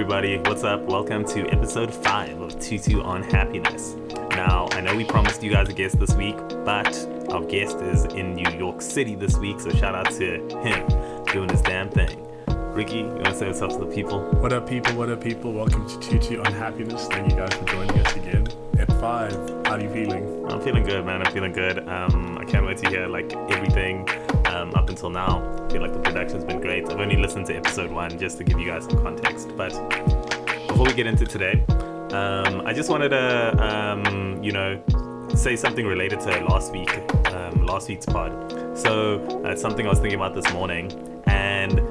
everybody, what's up? Welcome to episode 5 of Tutu on Happiness. Now, I know we promised you guys a guest this week, but our guest is in New York City this week, so shout out to him doing his damn thing. Ricky, you want to say what's up to the people? What up, people? What up, people? Welcome to Tutu on Happiness. Thank you guys for joining us again at 5. How are you feeling? I'm feeling good, man. I'm feeling good. I can't wait to hear everything up until now. I feel like the production's been great. I've only listened to episode 1 just to give you guys some context. But before we get into today, I just wanted to, say something related to last week's pod. So it's something I was thinking about this morning, and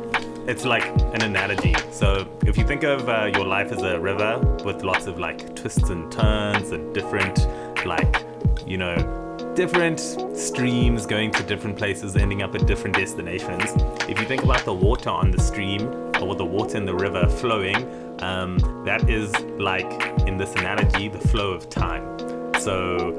it's like an analogy. So if you think of your life as a river with lots of twists and turns and different streams going to different places, ending up at different destinations. If you think about the water on the stream or the water in the river flowing, that is in this analogy, the flow of time. So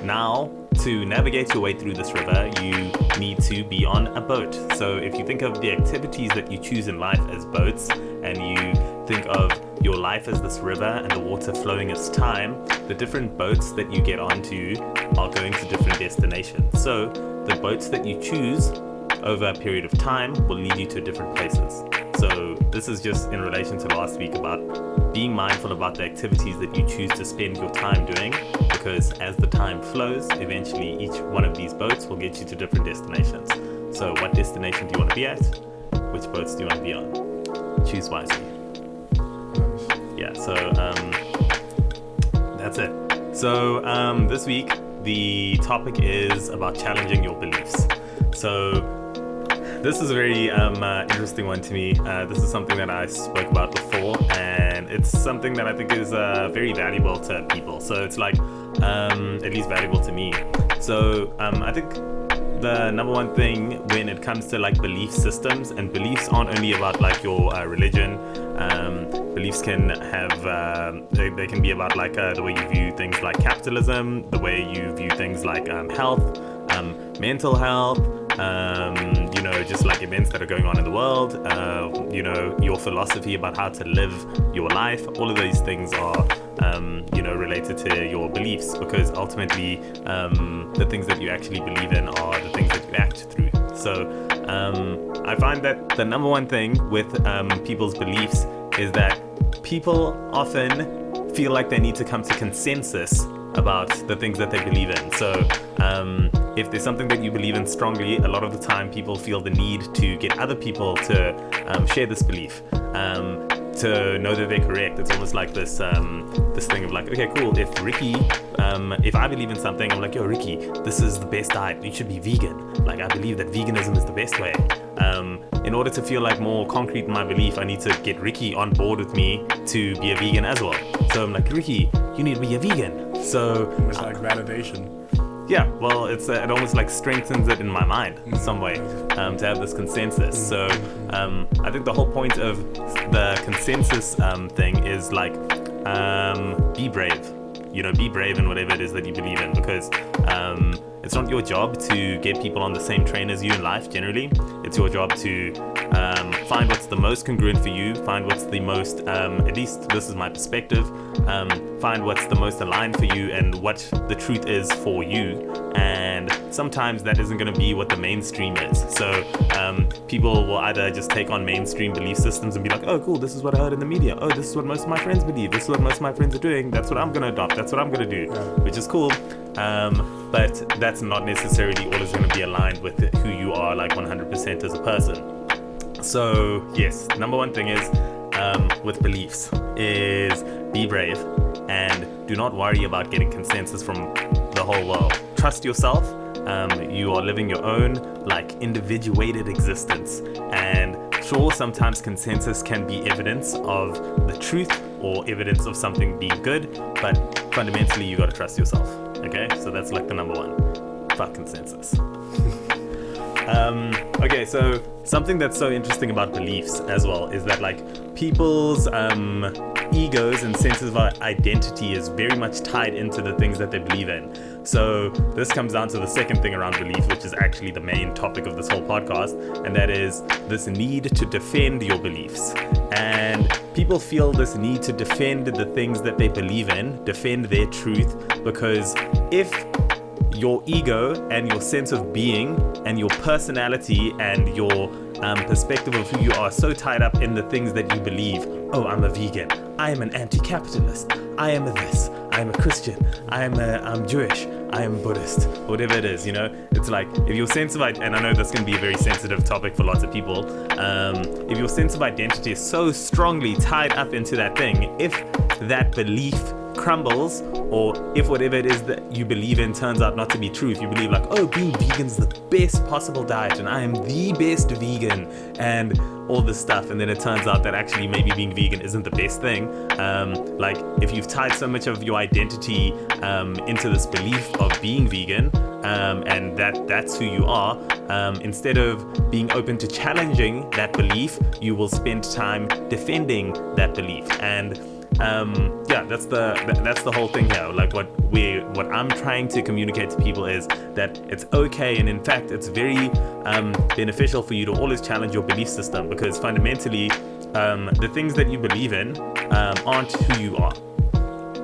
now to navigate your way through this river, you need to be on a boat. So if you think of the activities that you choose in life as boats, and you think of your life as this river and the water flowing as time, the different boats that you get onto are going to different destinations. So the boats that you choose over a period of time will lead you to different places. So this is just in relation to last week about being mindful about the activities that you choose to spend your time doing, because as the time flows, eventually each one of these boats will get you to different destinations. So what destination do you want to be at? Which boats do you want to be on? Choose wisely. Yeah, so that's it. So this week, the topic is about challenging your beliefs. So this is a very interesting one to me. This is something that I spoke about before, and it's something that I think is very valuable to people. So it's at least valuable to me. So I think the number one thing when it comes to belief systems, and beliefs aren't only about your religion. Beliefs can have they can be about the way you view things like capitalism, the way you view things like health, mental health, just events that are going on in the world, your philosophy about how to live your life. All of these things are related to your beliefs, because ultimately the things that you actually believe in are the things that you act through. So I find that the number one thing with people's beliefs is that people often feel like they need to come to consensus about the things that they believe in. So if there's something that you believe in strongly, a lot of the time people feel the need to get other people to share this belief, to know that they're correct. It's almost like this thing of okay, cool, if Ricky, if I believe in something, I'm yo, Ricky, this is the best diet, you should be vegan. I believe that veganism is the best way. In order to feel more concrete in my belief, I need to get Ricky on board with me to be a vegan as well. So I'm Ricky, you need to be a vegan. So it's validation. Yeah, well, it almost strengthens it in my mind in some way, to have this consensus. So I think the whole point of the consensus thing is be brave. Be brave in whatever it is that you believe in, because it's not your job to get people on the same train as you in life generally. It's your job to find what's the most congruent for you, find what's the most, at least this is my perspective, find what's the most aligned for you and what the truth is for you. And sometimes that isn't going to be what the mainstream is. So people will either just take on mainstream belief systems and be oh cool, this is what I heard in the media. Oh, this is what most of my friends believe. This is what most of my friends are doing. That's what I'm going to adopt. That's what I'm going to do, which is cool. But that's not necessarily always going to be aligned with who you are 100% as a person. So yes, number one thing is with beliefs is be brave and do not worry about getting consensus from the whole world. Trust yourself. You are living your own individuated existence, and sure, sometimes consensus can be evidence of the truth or evidence of something being good, but fundamentally you got to trust yourself. Okay, so that's the number one. Fuck consensus. Okay, so something that's so interesting about beliefs as well is that like people's egos and senses of identity is very much tied into the things that they believe in. So this comes down to the second thing around belief, which is actually the main topic of this whole podcast, and that is this need to defend your beliefs. And people feel this need to defend the things that they believe in, defend their truth, because if your ego and your sense of being and your personality and your perspective of who you are so tied up in the things that you believe. Oh, I'm a vegan. I am an anti-capitalist. I am a this. I am a Christian. I'm Jewish. I am Buddhist. Whatever it is, you know. It's like if your sense of and I know that's going to be a very sensitive topic for lots of people. If your sense of identity is so strongly tied up into that thing, if that belief crumbles, or if whatever it is that you believe in turns out not to be true, if you believe like, oh, being vegan is the best possible diet and I am the best vegan and all this stuff, and then it turns out that actually maybe being vegan isn't the best thing, like if you've tied so much of your identity into this belief of being vegan, and that's who you are, instead of being open to challenging that belief, you will spend time defending that belief. And that's the whole thing here. Like what I'm trying to communicate to people is that it's okay, and in fact it's very beneficial for you to always challenge your belief system, because fundamentally the things that you believe in aren't who you are.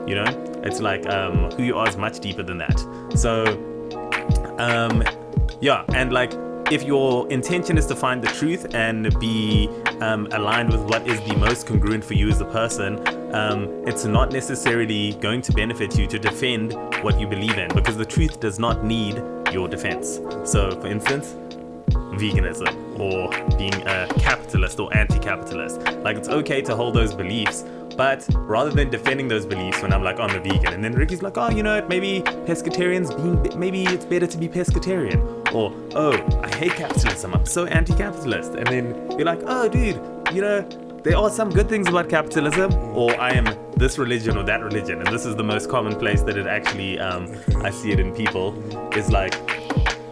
You know, it's like who you are is much deeper than that. So and like if your intention is to find the truth and be aligned with what is the most congruent for you as a person, it's not necessarily going to benefit you to defend what you believe in, because the truth does not need your defense. So, for instance, veganism or being a capitalist or anti-capitalist, like it's okay to hold those beliefs, but rather than defending those beliefs when I'm like, oh, I'm a vegan, and then Ricky's like, oh, you know what, maybe maybe it's better to be pescatarian, or oh, I hate capitalism, I'm so anti-capitalist, and then you're like, oh, dude, you know, there are some good things about capitalism, or I am this religion or that religion. And this is the most common place that it actually, I see it in people, is like,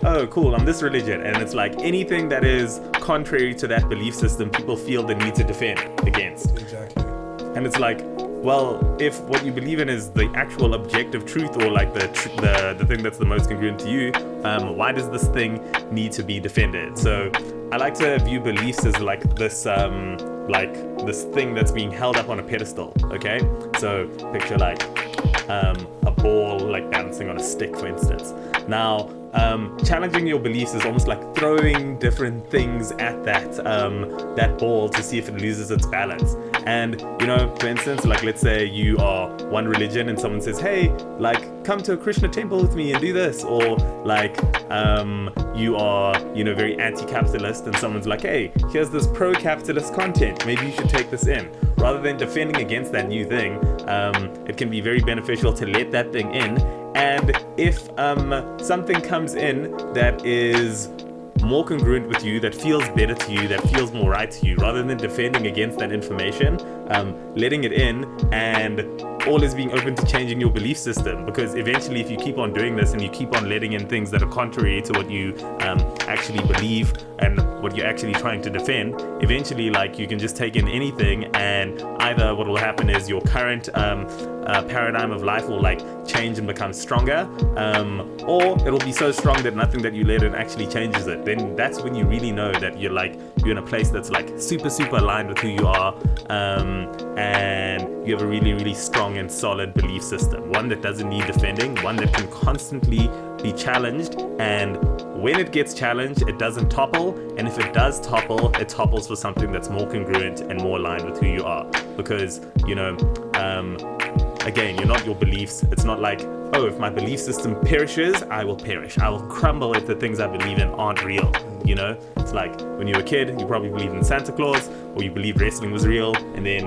oh, cool, I'm this religion. And it's like anything that is contrary to that belief system, people feel the need to defend against. Exactly. And it's like, well, if what you believe in is the actual objective truth, or like the thing that's the most congruent to you, why does this thing need to be defended? So I like to view beliefs as like this thing that's being held up on a pedestal, okay? So picture like a ball like bouncing on a stick, for instance. Now, challenging your beliefs is almost like throwing different things at that ball to see if it loses its balance. And, you know, for instance, like let's say you are one religion and someone says, hey, like come to a Krishna temple with me and do this, or like you are, you know, very anti-capitalist and someone's like, hey, here's this pro-capitalist content, maybe you should take this in. Rather than defending against that new thing, it can be very beneficial to let that thing in. And if something comes in that is more congruent with you, that feels better to you, that feels more right to you, rather than defending against that information, letting it in and always being open to changing your belief system. Because eventually, if you keep on doing this and you keep on letting in things that are contrary to what you actually believe and what you're actually trying to defend, eventually, like, you can just take in anything, and either what will happen is your current paradigm of life will like change and become stronger, or it'll be so strong that nothing that you let in actually changes it. Then that's when you really know that you're in a place that's like super aligned with who you are, and you have a really strong and solid belief system, one that doesn't need defending, one that can constantly be challenged, and when it gets challenged, it doesn't topple, and if it does topple, it topples for something that's more congruent and more aligned with who you are. Because, you know, again, you're not your beliefs. It's not like, oh, if my belief system perishes, I will perish. I will crumble if the things I believe in aren't real. You know, it's like when you were a kid, you probably believed in Santa Claus, or you believed wrestling was real, and then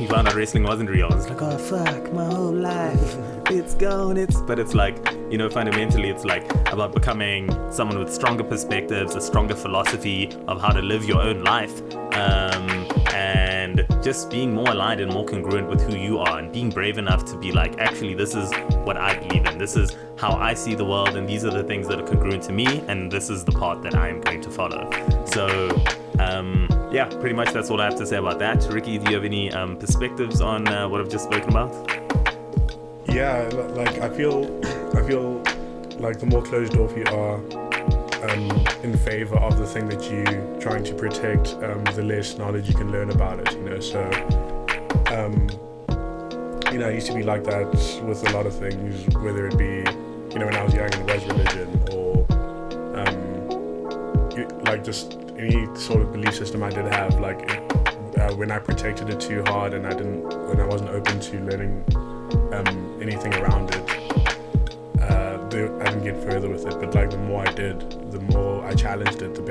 you found out wrestling wasn't real. It's like, oh fuck, my whole life, it's gone. But it's like, you know, fundamentally, it's like about becoming someone with stronger perspectives, a stronger philosophy of how to live your own life, and just being more aligned and more congruent with who you are, and being brave enough to be like, actually, this is what I believe in. This is how I see the world, and these are the things that are congruent to me, and this is the path that I am going to follow. So, yeah, pretty much that's all I have to say about that. Ricky, do you have any perspectives on what I've just spoken about? Yeah, like I feel like the more closed off you are in favor of the thing that you're trying to protect, the less knowledge you can learn about it, you know. So, you know, I used to be like that with a lot of things, whether it be, you know, when I was young and it was religion, or like just any sort of belief system I did have, like when I protected it too hard and when I wasn't open to learning anything around it, I didn't get further with it. But like the more I did, the more I challenged it, the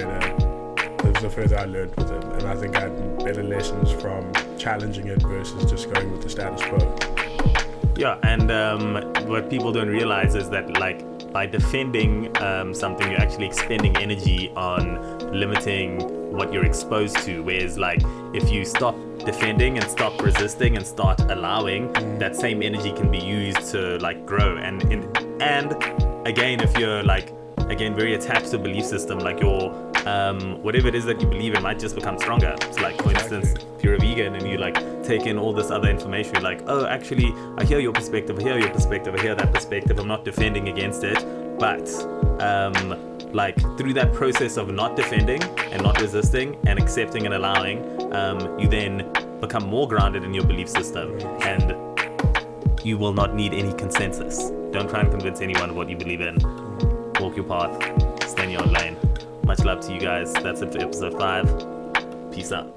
further I learned with it. And I think I had better lessons from challenging it versus just going with the status quo. Yeah, and what people don't realize is that, like, by defending something, you're actually expending energy on limiting what you're exposed to. Whereas, like, if you stop defending and stop resisting and start allowing, that same energy can be used to, like, grow. And again, if you're, like, very attached to a belief system, like your whatever it is that you believe in might just become stronger. So, like, for instance, if you're a vegan and you, like, take in all this other information, you're like, oh, actually, I hear your perspective, I hear your perspective, I hear that perspective, I'm not defending against it. But like, through that process of not defending and not resisting and accepting and allowing, you then become more grounded in your belief system, and you will not need any consensus. Don't try and convince anyone of what you believe in. Walk your path, stay in your own lane. Much love to you guys. That's it for episode 5. Peace out.